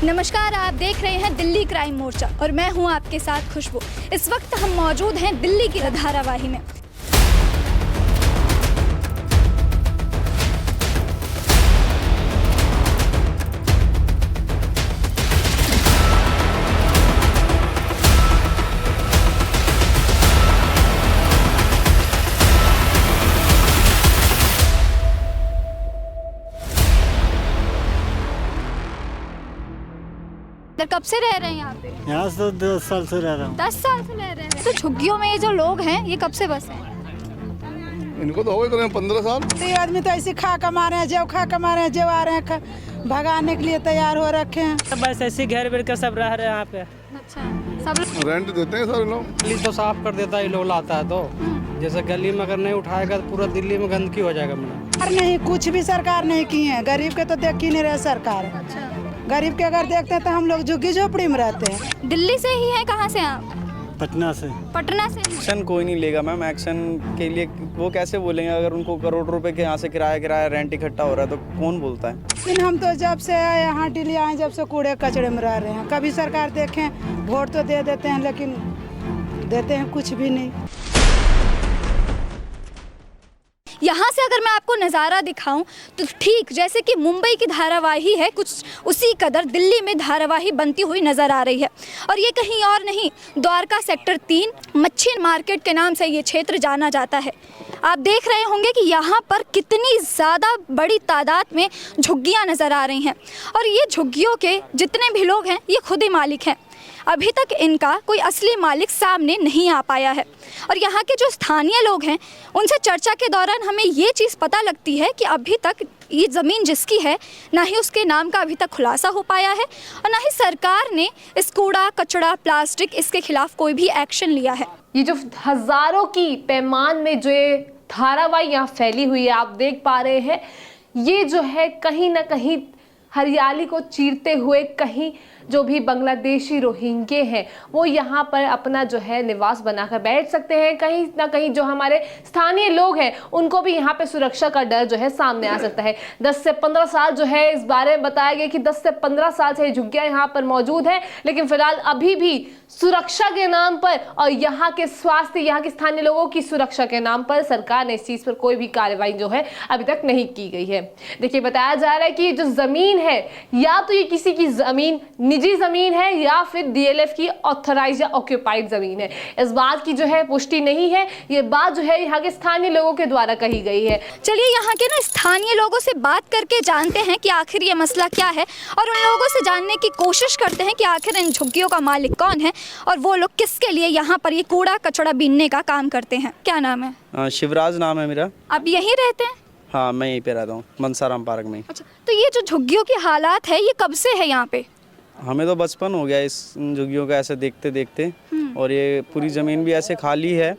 नमस्कार, आप देख रहे हैं दिल्ली क्राइम मोर्चा और मैं हूं आपके साथ खुशबू। इस वक्त हम मौजूद हैं दिल्ली की धारावाही में। कब से रह रहे हैं यहाँ पे? यहाँ से 10 साल से रह रहा हूँ। 10 साल से रह रहे हैं। तो झुग्गियों में ये जो लोग हैं ये कब से बसे हैं? इनको तो हो गए 15 साल। तो ये आदमी तो ऐसे खा कमा रहे हैं, जो खा कमा रहे हैं, जो आ रहे हैं भगाने के लिए तैयार हो रखे हैं। बस ऐसे घेर बेर कर सब रह रहे हैं यहाँ पे। अच्छा, सब रेंट देते हैं सारे लोग। पुलिस तो साफ कर देता है, लोग लाता है तो जैसे गली में अगर नहीं उठाएगा तो पूरा दिल्ली में गंदगी हो जाएगा। और नहीं, कुछ भी सरकार नहीं की है। गरीब के तो देख ही नहीं रहे सरकार। अच्छा, गरीब के अगर देखते हैं तो हम लोग झुग्गी झोपड़ी में रहते हैं। दिल्ली से ही है? कहाँ से आप? पटना से। पटना से। एक्शन कोई नहीं लेगा मैम। एक्शन के लिए वो कैसे बोलेंगे अगर उनको करोड़ रुपए के यहाँ से किराया रेंट इकट्ठा हो रहा है तो कौन बोलता है। लेकिन हम तो जब से यहाँ दिल्ली आए, जब से कूड़े कचड़े में रह रहे हैं। कभी सरकार देखें, वोट तो दे देते हैं लेकिन देते हैं कुछ भी नहीं। यहाँ से अगर मैं आपको नज़ारा दिखाऊं तो ठीक जैसे कि मुंबई की धारावाही है, कुछ उसी कदर दिल्ली में धारावाही बनती हुई नज़र आ रही है। और ये कहीं और नहीं, द्वारका सेक्टर 3 मच्छी मार्केट के नाम से ये क्षेत्र जाना जाता है। आप देख रहे होंगे कि यहाँ पर कितनी ज़्यादा बड़ी तादाद में झुग्गियाँ नज़र आ रही हैं और ये झुग्गियों के जितने भी लोग हैं ये खुद ही मालिक हैं। अभी तक इनका कोई असली मालिक सामने नहीं आ पाया है। और यहाँ के जो स्थानीय लोग हैं उनसे चर्चा के दौरान हमें ये चीज़ पता लगती है कि अभी तक ये ज़मीन जिसकी है ना ही उसके नाम का अभी तक खुलासा हो पाया है और ना ही सरकार ने इस कूड़ा कचड़ा प्लास्टिक इसके खिलाफ कोई भी एक्शन लिया है। ये जो हज़ारों की पैमान में जो ये धारावाही यहाँ फैली हुई है, आप देख पा रहे हैं, ये जो है कहीं ना कहीं हरियाली को चीरते हुए कहीं जो भी बांग्लादेशी रोहिंग्या हैं वो यहाँ पर अपना जो है निवास बनाकर बैठ सकते हैं। कहीं ना कहीं जो हमारे स्थानीय लोग हैं उनको भी यहाँ पे सुरक्षा का डर जो है सामने आ सकता है। 10 से 15 साल जो है इस बारे में बताया गया कि 10 से 15 साल से झुग्गियाँ यहाँ पर मौजूद है, लेकिन फिलहाल अभी भी सुरक्षा के नाम पर और यहाँ के स्वास्थ्य, यहाँ के स्थानीय लोगों की सुरक्षा के नाम पर सरकार ने इस चीज़ पर कोई भी कार्रवाई जो है अभी तक नहीं की गई है। देखिए, बताया जा रहा है कि जो ज़मीन है या तो ये किसी की ज़मीन, निजी ज़मीन है या फिर डीएलएफ की ऑथराइज या ऑक्यूपाइड ज़मीन है। इस बात की जो है पुष्टि नहीं है, ये बात जो है यहाँ के स्थानीय लोगों के द्वारा कही गई है। चलिए यहाँ के ना स्थानीय लोगों से बात करके जानते हैं कि आखिर ये मसला क्या है और उन लोगों से जानने की कोशिश करते हैं कि आखिर इन झुग्गियों का मालिक कौन है और वो लोग किसके लिए यहाँ पर ये कूड़ा कचड़ा बीनने का काम करते हैं। क्या नाम है? शिवराज नाम है मेरा। आप यहीं रहते हैं? हाँ, मैं यहीं पे रहता हूँ, मनसाराम पार्क में। अच्छा, तो ये जो झुग्गियों की हालात है ये कब से है यहाँ पे? हमें तो बचपन हो गया इस झुग्गियों का ऐसे देखते देखते, और ये पूरी ज़मीन भी ऐसे खाली है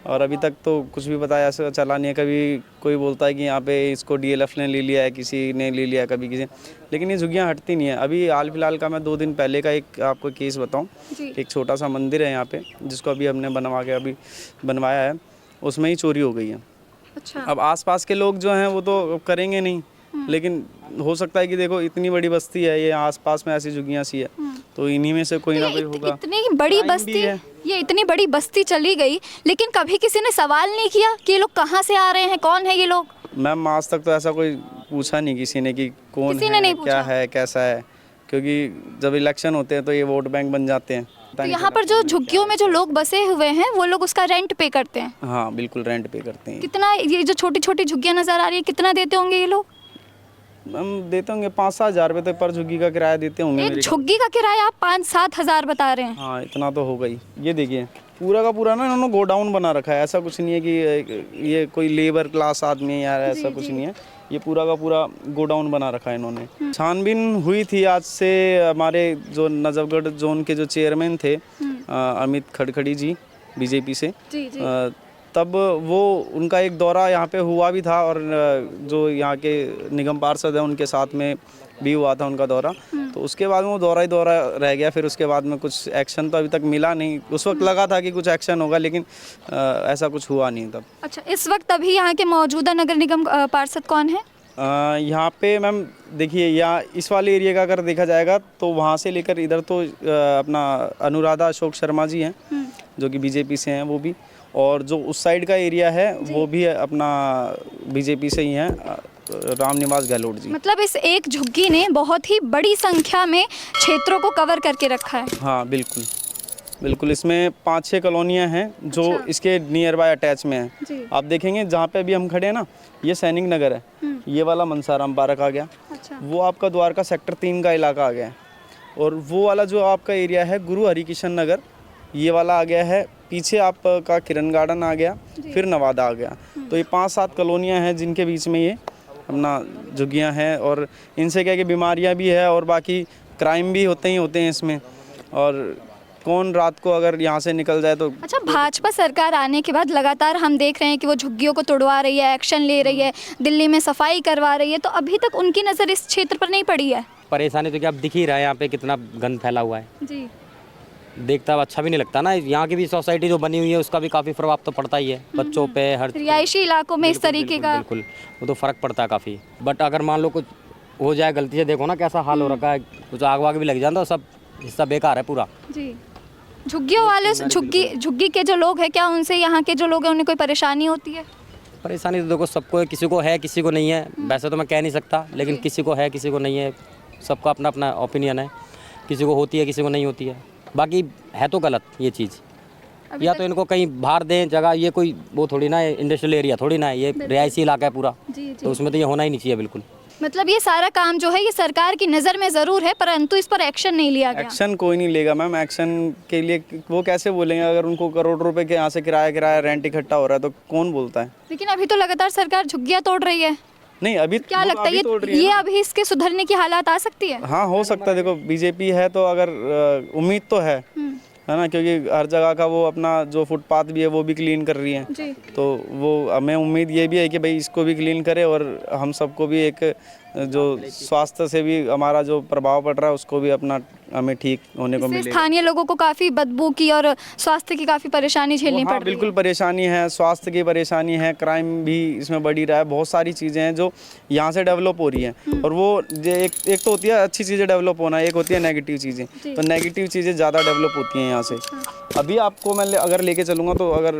और अभी तक तो कुछ भी पता ऐसा चला नहीं है। कभी कोई बोलता है कि यहाँ पे इसको डीएलएफ ने ले लिया है, किसी ने ले लिया, कभी किसी, लेकिन ये झुग्गियाँ हटती नहीं है। अभी हाल फिलहाल का मैं 2 दिन पहले का एक आपको केस बताऊँ। एक छोटा सा मंदिर है यहाँ पे जिसको अभी हमने बनवाया है, उसमें ही चोरी हो गई है। अच्छा। अब आसपास के लोग जो हैं वो तो करेंगे नहीं, लेकिन हो सकता है कि देखो इतनी बड़ी बस्ती है, ये आसपास में ऐसी झुग्गियाँ सी है, तो इन्हीं में से कोई ना कोई होगा। इतनी बड़ी बस्ती, ये इतनी बड़ी बस्ती चली गई, लेकिन कभी किसी ने सवाल नहीं किया कि ये लोग कहाँ से आ रहे हैं, कौन है ये लोग? मैम, आज तक तो ऐसा कोई पूछा नहीं किसी ने कि कौन है, क्या है, कैसा है, क्योंकि जब इलेक्शन होते हैं तो ये वोट बैंक बन जाते हैं। तो यहाँ पर जो झुग्गियों में जो लोग बसे हुए हैं वो लोग उसका रेंट पे करते हैं? हाँ, बिल्कुल रेंट पे करते हैं। कितना, ये जो छोटी छोटी झुग्गियाँ नजर आ रही है, कितना देते होंगे ये लोग? हम देते होंगे 5-7 हज़ार रुपये तक पर झुग्गी का किराया देते होंगे। एक झुग्गी का किराया आप 5-7 हज़ार बता रहे हैं? हाँ, इतना तो होगा ही। ये देखिए पूरा का पूरा ना इन्होंने गोडाउन बना रखा है। ऐसा कुछ नहीं है कि ये कोई लेबर क्लास आदमी है यार, ऐसा कुछ नहीं है। ये पूरा का पूरा गोडाउन बना रखा है इन्होंने। छानबीन हुई थी आज से, हमारे जो नजफगढ़ जोन के जो चेयरमैन थे अमित खड़खड़ी जी बीजेपी से, तब वो उनका एक दौरा यहाँ पे हुआ भी था और जो यहाँ के निगम पार्षद है उनके साथ में भी हुआ था उनका दौरा। तो उसके बाद में वो दौरा ही दौरा रह गया। फिर उसके बाद में कुछ एक्शन तो अभी तक मिला नहीं। उस वक्त लगा था कि कुछ एक्शन होगा, लेकिन ऐसा कुछ हुआ नहीं तब। अच्छा, इस वक्त अभी यहाँ के मौजूदा नगर निगम पार्षद कौन है? यहाँ पे मैम देखिए, यहाँ इस वाले एरिया का अगर देखा जाएगा तो वहाँ से लेकर इधर तो अपना अनुराधा अशोक शर्मा जी हैं जो कि बीजेपी से हैं वो भी, और जो उस साइड का एरिया है वो भी अपना बीजेपी से ही हैं, रामनिवास गहलोत जी। मतलब इस एक झुग्गी ने बहुत ही बड़ी संख्या में क्षेत्रों को कवर करके रखा है। हाँ बिल्कुल बिल्कुल, इसमें 5-6 कॉलोनियाँ हैं जो इसके नियर बाय अटैच में हैं। आप देखेंगे जहाँ पे अभी हम खड़े हैं ना, ये सैनिक नगर है, ये वाला मनसाराम पार्क आ गया, वो आपका द्वारका सेक्टर 3 का इलाका आ गया है, और वो वाला जो आपका एरिया है गुरु हरिकिशन नगर, ये वाला आ गया है, पीछे आपका किरण गार्डन आ गया, फिर नवादा आ गया। तो ये 5-7 कॉलोनियाँ हैं जिनके बीच में ये अपना झुग्गियाँ हैं, और इनसे क्या कि बीमारियाँ भी है और बाकी क्राइम भी होते हैं इसमें, और कौन रात को अगर यहाँ से निकल जाए तो। अच्छा, भाजपा सरकार आने के बाद लगातार हम देख रहे हैं कि वो झुग्गियों को तोड़वा रही है, एक्शन ले रही है, दिल्ली में सफाई करवा रही है, तो अभी तक उनकी नज़र इस क्षेत्र पर नहीं पड़ी है। परेशानी तो क्या अब दिख ही रहा है, यहाँ पे कितना गंद फैला हुआ है जी, देखता हुआ अच्छा भी नहीं लगता ना। यहाँ की भी सोसाइटी जो बनी हुई है उसका भी काफ़ी प्रभाव तो पड़ता ही है बच्चों पे, हर रिहायशी इलाकों में इस तरीके का। बिल्कुल, वो तो फ़र्क पड़ता है काफ़ी। बट अगर मान लो कुछ हो जाए गलती से, देखो ना कैसा हाल हो रखा है, कुछ आग वाग भी लग जाता है, सब हिस्सा बेकार है पूरा। जी, झुग्गियों वाले झुग्गी के जो लोग हैं, क्या उनसे यहाँ के जो लोग हैं उन्हें कोई परेशानी होती है? परेशानी तो देखो सबको है, किसी को है किसी को नहीं है, वैसे तो मैं कह नहीं सकता, लेकिन किसी को है किसी को नहीं है, सबका अपना अपना ओपिनियन है, किसी को होती है किसी को नहीं होती है। बाकी है तो गलत ये चीज़, या तो इनको कहीं बाहर दें जगह, ये कोई वो थोड़ी ना है, इंडस्ट्रियल एरिया थोड़ी ना है, ये रिहायशी इलाका है पूरा, तो उसमें तो ये होना ही नहीं चाहिए बिल्कुल। मतलब ये सारा काम जो है ये सरकार की नज़र में ज़रूर है, परंतु इस पर एक्शन नहीं लिया गया। एक्शन कोई नहीं लेगा मैम, एक्शन के लिए वो कैसे बोलेंगे अगर उनको करोड़ रुपए के यहाँ से किराया रेंट इकट्ठा हो रहा है तो कौन बोलता है। लेकिन अभी तो लगातार सरकार झुग्गियाँ तोड़ रही है। नहीं अभी क्या लगता है ये अभी इसके सुधरने की हालात आ सकती है? हाँ हो सकता है, देखो बीजेपी है तो अगर उम्मीद तो है ना, क्योंकि हर जगह का वो अपना जो फुटपाथ भी है वो भी क्लीन कर रही है, तो वो हमें उम्मीद ये भी है कि भाई इसको भी क्लीन करे और हम सबको भी एक जो स्वास्थ्य से भी हमारा जो प्रभाव पड़ रहा है उसको भी अपना हमें ठीक होने को मिले। स्थानीय लोगों को काफ़ी बदबू की और स्वास्थ्य की काफ़ी परेशानी झेलनी पड़ रही है। बिल्कुल परेशानी है, स्वास्थ्य की परेशानी है, क्राइम भी इसमें बढ़ ही रहा है, बहुत सारी चीज़ें हैं जो यहाँ से डेवलप हो रही हैं, और वो एक तो होती है अच्छी चीज़ें डेवलप होना, एक होती है नेगेटिव चीज़ें, तो नेगेटिव चीज़ें ज़्यादा डेवलप होती हैं यहाँ से। अभी आपको मैं अगर लेके चलूँगा तो अगर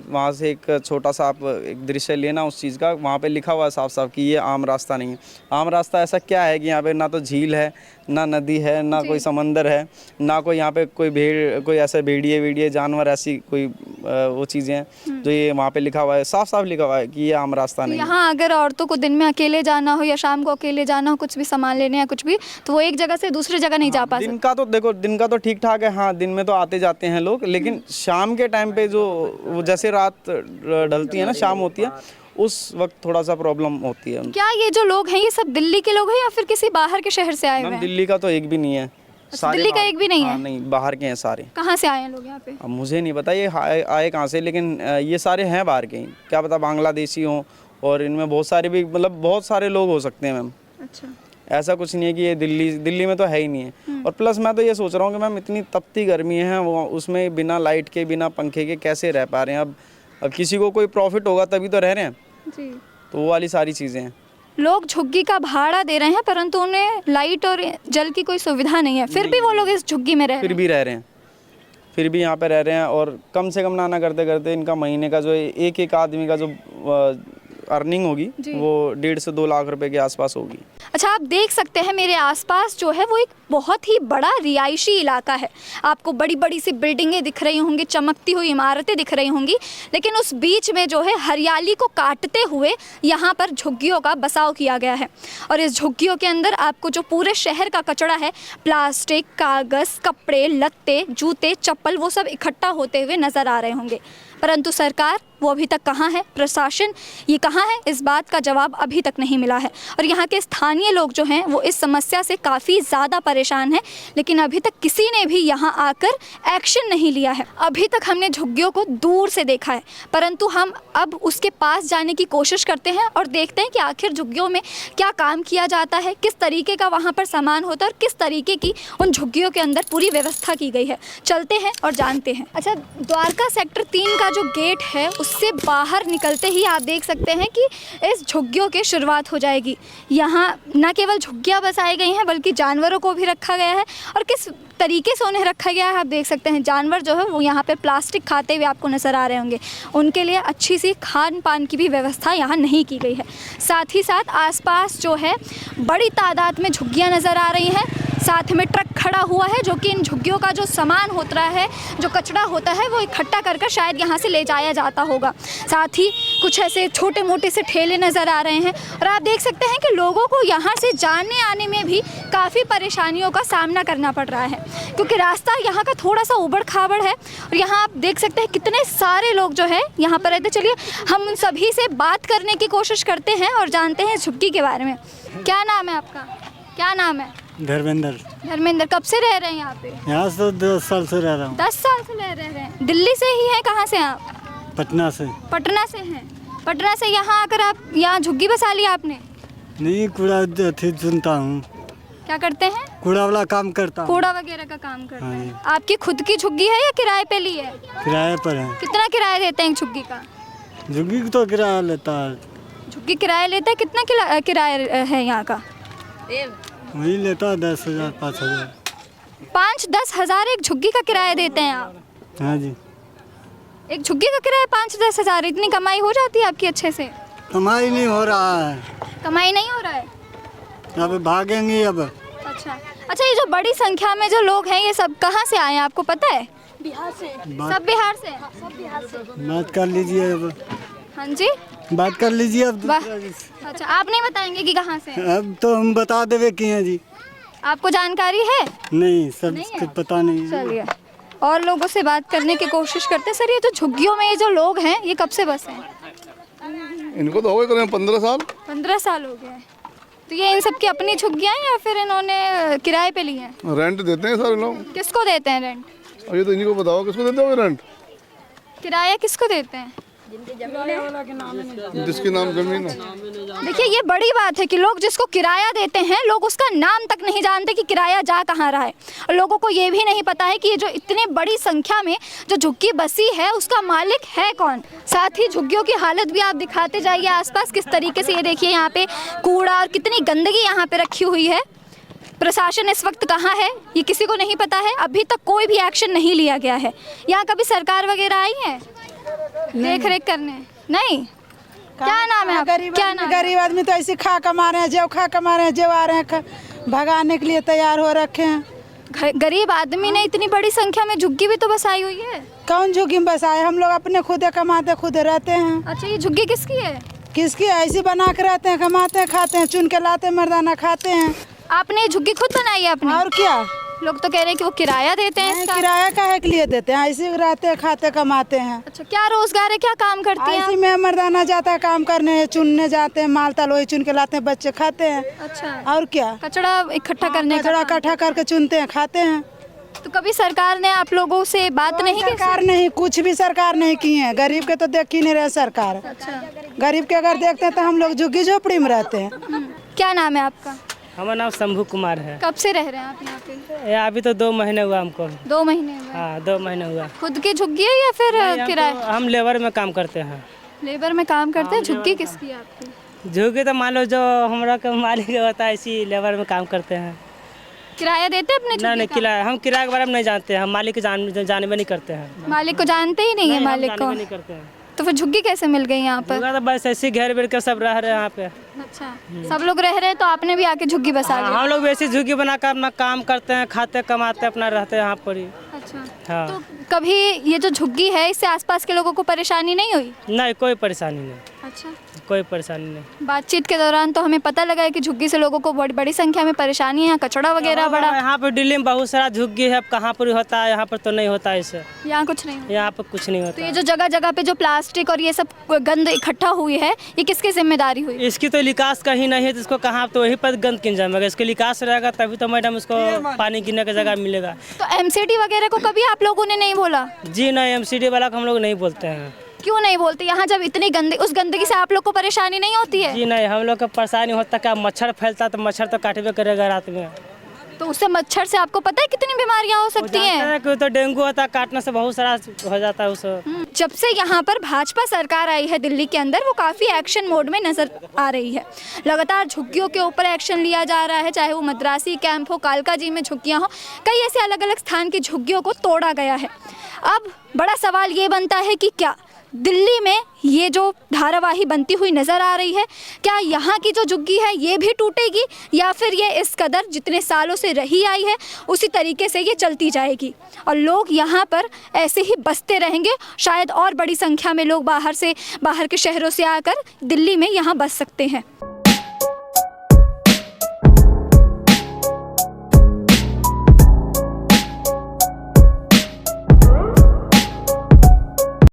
वहाँ से एक छोटा सा आप एक दृश्य लेना उस चीज़ का, वहाँ पे लिखा हुआ है साफ साफ कि ये आम रास्ता नहीं है। आम रास्ता ऐसा क्या है कि यहाँ पे ना तो झील है, ना नदी है, ना कोई समंदर है, ना कोई यहाँ पे कोई ऐसा भेड़िए जानवर ऐसी कोई वो चीज़ें हैं जो ये वहाँ पे लिखा हुआ है, साफ साफ लिखा हुआ है कि ये आम रास्ता नहीं है। यहाँ अगर औरतों को दिन में अकेले जाना हो या शाम को अकेले जाना हो, कुछ भी सामान लेने या कुछ भी, तो वो एक जगह से दूसरी जगह नहीं जा पाते। दिन का तो देखो, दिन का तो ठीक ठाक है, हाँ दिन में तो आते जाते हैं लोग, लेकिन शाम के टाइम पे जो जैसे रात ढलती है ना, शाम होती है, उस वक्त थोड़ा सा प्रॉब्लम होती है। क्या ये जो लोग हैं ये सब दिल्ली के लोग हैं या फिर किसी बाहर के शहर से आए हुए हैं? दिल्ली का तो एक भी नहीं है, सारे दिल्ली का एक भी नहीं है? नहीं, बाहर के हैं सारे। कहाँ से आए हैं लोग यहाँ पे? अब मुझे नहीं पता ये आए कहाँ से, लेकिन ये सारे हैं बाहर के ही, क्या पता बांग्लादेशी हों, और इनमें बहुत सारे भी, मतलब बहुत सारे लोग हो सकते हैं मैम। अच्छा, ऐसा कुछ नहीं है कि ये दिल्ली में तो है ही नहीं है। और प्लस मैं तो ये सोच रहा हूँ कि मैम इतनी तपती गर्मी है, वो उसमें बिना लाइट के बिना पंखे के कैसे रह पा रहे हैं। अब किसी को कोई प्रॉफिट होगा तभी तो रह रहे हैं जी, तो वो वाली सारी चीज़ें हैं। लोग झुग्गी का भाड़ा दे रहे हैं परंतु उन्हें लाइट और जल की कोई सुविधा नहीं है, फिर भी वो लोग इस झुग्गी में रह रहे हैं। फिर भी यहाँ पे रह रहे हैं, और कम से कम ना करते करते इनका महीने का जो एक आदमी का जो अर्निंग होगी वो 1.5 से 2 लाख रुपए के आसपास होगी। अच्छा, आप देख सकते हैं मेरे आसपास जो है वो एक बहुत ही बड़ा रिहायशी इलाका है। आपको बड़ी बड़ी सी बिल्डिंगें दिख रही होंगी, चमकती हुई इमारतें दिख रही होंगी, लेकिन उस बीच में जो है हरियाली को काटते हुए यहाँ पर झुग्गियों का बसाव किया गया है। और इस झुग्गियों के अंदर आपको जो पूरे शहर का कचरा है, प्लास्टिक, कागज़, कपड़े, लत्ते, जूते, चप्पल, वो सब इकट्ठा होते हुए नज़र आ रहे होंगे, परंतु सरकार वो अभी तक कहाँ है, प्रशासन ये कहाँ है, इस बात का जवाब अभी तक नहीं मिला है। और यहाँ के स्थानीय लोग जो हैं वो इस समस्या से काफ़ी ज़्यादा परेशान हैं, लेकिन अभी तक किसी ने भी यहाँ आकर एक्शन नहीं लिया है। अभी तक हमने झुग्गियों को दूर से देखा है, परंतु हम अब उसके पास जाने की कोशिश करते हैं और देखते हैं कि आखिर झुग्गियों में क्या काम किया जाता है, किस तरीके का वहाँ पर सामान होता है और किस तरीके की उन झुग्गियों के अंदर पूरी व्यवस्था की गई है। चलते हैं और जानते हैं। अच्छा, द्वारका सेक्टर 3 का जो गेट है उससे बाहर निकलते ही आप देख सकते हैं कि इस झुग्गियों की शुरुआत हो जाएगी। यहाँ न केवल झुग्गियाँ बसाई गई हैं बल्कि जानवरों को भी रखा गया है, और किस तरीके से उन्हें रखा गया है आप देख सकते हैं। जानवर जो है वो यहाँ पे प्लास्टिक खाते हुए आपको नज़र आ रहे होंगे। उनके लिए अच्छी सी खान पान की भी व्यवस्था यहाँ नहीं की गई है। साथ ही साथ आसपास जो है बड़ी तादाद में झुग्गियाँ नज़र आ रही हैं। साथ में ट्रक खड़ा हुआ है जो कि इन झुग्गियों का जो सामान होता है, जो कचरा होता है, वो इकट्ठा कर शायद यहाँ से ले जाया जाता होगा। साथ ही कुछ ऐसे छोटे मोटे से ठेले नज़र आ रहे हैं, और आप देख सकते हैं कि लोगों को यहाँ से जाने आने में भी काफ़ी परेशानियों का सामना करना पड़ रहा है, क्योंकि रास्ता यहाँ का थोड़ा सा उबड़ खाबड़ है। और यहाँ आप देख सकते हैं कितने सारे लोग जो है यहाँ पर रहते। चलिए हम उन सभी से बात करने की कोशिश करते हैं और जानते हैं झुग्गी के बारे में। क्या नाम है आपका? क्या नाम है? धर्मेंद्र। धर्मेंद्र, कब से रह रहे हैं यहाँ पे? यहाँ से 10 साल से रह रहा हूँ। 10 साल से रह रहे हैं। दिल्ली से ही हैं? कहाँ से आप? पटना से। पटना से हैं। पटना से यहाँ आकर आप यहाँ झुग्गी बसा ली आपने? नहीं, कूड़ा अथी चुनता हूँ। क्या करते हैं? कूड़ा वाला काम करता हूँ। कूड़ा वगैरह का काम करते हाँ हैं। आपकी खुद की झुग्गी है या किराए पे ली है? किराए पर है। कितना किराया देते हैं झुग्गी का? झुग्गी तो किराया लेता है। झुग्गी किराया लेता है? कितना किराया है यहाँ का? वही लेता है 10,000 5,000। 5-10 हज़ार एक झुग्गी का किराया देते हैं आप? हाँ जी। एक झुग्गी का किराया 5-10 हज़ार, इतनी कमाई हो जाती है आपकी अच्छे से? कमाई नहीं हो रहा है। कमाई नहीं हो रहा है? अब भागेंगे अब। अच्छा अच्छा, ये जो बड़ी संख्या में जो लोग हैं ये सब कहाँ से आए हैं आपको पता है? बिहार से। सब बिहार से? सब बिहार से। बात कर लीजिए अब। हाँ जी, बात कर लीजिए अब। अच्छा, आप नहीं बताएंगे कि कहाँ से हैं? अब तो हम बता देवे कि हैं जी। आपको जानकारी है? नहीं, सब नहीं है? कुछ पता नहीं है। चलिए और लोगों से बात करने की कोशिश करते हैं। सर, ये जो झुग्गियों में ये जो लोग हैं ये कब से बसे हैं? इनको तो हो गए करीब 15 साल। 15 साल हो गए। तो ये इन सब की अपनी झुग्गियाँ हैं या फिर इन्होंने किराए पे ली हैं? रेंट देते हैं सारे लोग। किसको देते हैं रेंट? अब ये तो इन्हीं को बताओ किसको देते हो रेंट? किराया किसको देते हैं? जिसके नाम जमीन है। देखिए, ये बड़ी बात है कि लोग जिसको किराया देते हैं लोग उसका नाम तक नहीं जानते कि किराया जा कहाँ रहा है, और लोगों को ये भी नहीं पता है कि ये जो इतनी बड़ी संख्या में जो झुग्गी बसी है उसका मालिक है कौन। साथ ही झुग्गियों की हालत भी आप दिखाते जाइए आसपास किस तरीके से। ये देखिए यहाँ पे कूड़ा और कितनी गंदगी यहाँ पे रखी हुई है। प्रशासन इस वक्त कहाँ है ये किसी को नहीं पता है। अभी तक कोई भी एक्शन नहीं लिया गया है। यहाँ कभी सरकार वगैरह आई है देख रेख करने? नहीं। क्या नाम है आपका? क्या नाम? गरीब आदमी तो ऐसे खा कमा रहे हैं, जो खा कमा रहे हैं, जो आ रहे हैं भगाने के लिए तैयार हो रखे हैं। गरीब आदमी ने इतनी बड़ी संख्या में झुग्गी भी तो बसाई हुई है। कौन झुग्गी में बसाए? हम लोग अपने खुद कमाते खुद रहते हैं। अच्छा, ये झुग्गी किसकी है? किसकी? ऐसे बना के रहते हैं, कमाते हैं, खाते हैं, चुन के लाते मर्दाना खाते हैं। आपने ये झुग्गी खुद बनाई है अपनी? और क्या? लोग तो कह रहे हैं कि वो किराया देते हैं इसका। किराया काहे के लिए देते हैं? ऐसे रहते हैं, खाते कमाते हैं। अच्छा, क्या रोजगार है? क्या काम करती हैं? ऐसे में मर्दाना जाता है काम करने, चुनने जाते हैं, माल तलोई चुन के लाते हैं, बच्चे खाते हैं। अच्छा, और क्या? कचड़ा इकट्ठा करने का कचड़ा काम। इकट्ठा करके चुनते हैं, खाते हैं। तो कभी सरकार ने आप लोगों से बात नहीं की? सरकार नहीं, कुछ भी सरकार नहीं की है। गरीब के तो देख ही नहीं रहे सरकार। अच्छा, गरीब के अगर देखते हैं तो हम लोग झुग्गी झोपड़ी में रहते हैं। क्या नाम है आपका? हमारा नाम शंभू कुमार है। कब से रह रहे हैं आप यहाँ पे? ये अभी तो 2 महीने हुआ हमको। 2 महीने हुए। हाँ, 2 महीने हुआ। खुद की झुग्गी है या फिर किराए? हम लेबर में काम करते हैं। लेबर में काम करते हैं। झुग्गी किसकी है आपकी? झुग्गी तो मान लो जो हमारा का मालिक होता है इसी लेबर में काम करते हैं। किराया देते हैं अपने झुग्गी नहीं, का? किराया हम किराए के बारे में नहीं जानते हैं। हम मालिक जाने में नहीं करते हैं। मालिक को जानते ही नहीं है? मालिक को नहीं करते हैं। तो फिर झुग्गी कैसे मिल गई यहाँ पर? तो बस ऐसे घेर बेर के सब रह रहे हैं यहाँ पे। अच्छा, सब लोग रह रहे हैं तो आपने भी आके झुग्गी बसा ली? हम लोग वैसे झुग्गी बनाकर अपना काम करते हैं, खाते कमाते अपना रहते हैं यहाँ पर ही। अच्छा, हाँ। तो कभी ये जो झुग्गी है इससे आसपास के लोगों को परेशानी नहीं हुई? नहीं, कोई परेशानी नहीं। अच्छा, कोई परेशानी नहीं। बातचीत के दौरान तो हमें पता लगा है कि झुग्गी से लोगों को बड़ी बड़ी संख्या में परेशानी है। यहाँ कचड़ा वगैरह बड़ा। यहाँ पर दिल्ली में बहुत सारा झुग्गी है। अब कहाँ पर होता है, यहाँ पर तो नहीं होता है इसे। यहाँ कुछ नहीं होता। यहाँ पर कुछ नहीं तो होता। ये जो जगह जगह पे जो प्लास्टिक और ये सब गंद इकट्ठा हुई है ये किसकी जिम्मेदारी हुई? इसकी तो निकास कहीं नहीं है, तो इसको कहाँ तो वहीं पर गंद किन जाएगा। इसको निकास रहेगा तभी तो मैडम उसको पानी गिरने की जगह मिलेगा। तो एमसीडी वगैरह को कभी आप लोगों ने नहीं बोला? जी नहीं, एमसीडी वाला को हम लोग नहीं बोलते हैं। क्यों नहीं बोलते? यहाँ जब इतनी उस गंदगी से आप लोग को परेशानी नहीं होती है? जी नहीं, हम लोग को परेशानी होता क्या, मच्छर फैलता तो मच्छर तो काटबे करेगा रात में। तो उससे मच्छर से आपको पता है कितनी बीमारियां हो वो सकती जानते हैं? हैं कि तो डेंगू होता है, काटने से बहुत सारा हो जाता है उसे। जब से यहाँ पर भाजपा सरकार आई है दिल्ली के अंदर, वो काफ़ी एक्शन मोड में नज़र आ रही है। लगातार झुग्गियों के ऊपर एक्शन लिया जा रहा है, चाहे वो मद्रासी कैंप हो, कालका जी में झुग्गियाँ हो, कई ऐसे अलग अलग स्थान की झुग्गियों को तोड़ा गया है। अब बड़ा सवाल ये बनता है कि क्या दिल्ली में ये जो धारावाही बनती हुई नज़र आ रही है, क्या यहाँ की जो झुग्गी है ये भी टूटेगी, या फिर ये इस कदर जितने सालों से रही आई है उसी तरीके से ये चलती जाएगी और लोग यहाँ पर ऐसे ही बसते रहेंगे? शायद और बड़ी संख्या में लोग बाहर के शहरों से आकर दिल्ली में यहाँ बस सकते हैं।